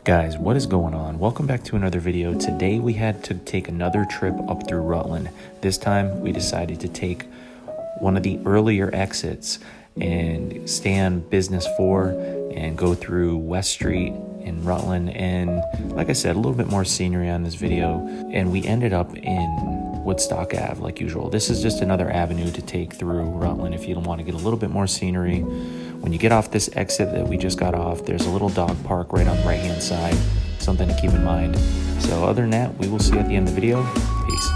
Guys, what is going on? Welcome back to another video. Today we had to take another trip up through Rutland. This time we decided to take one of the earlier exits and stay on Business 4 and go through West Street in Rutland, and like I said, a little bit more scenery on this video. And we ended up in Woodstock Ave like usual. This is just another avenue to take through Rutland if you want to get a little bit more scenery. When you get off this exit that we just got off, there's a little dog park right on the right hand side, something to keep in mind. So other than that, we will see you at the end of the video. Peace.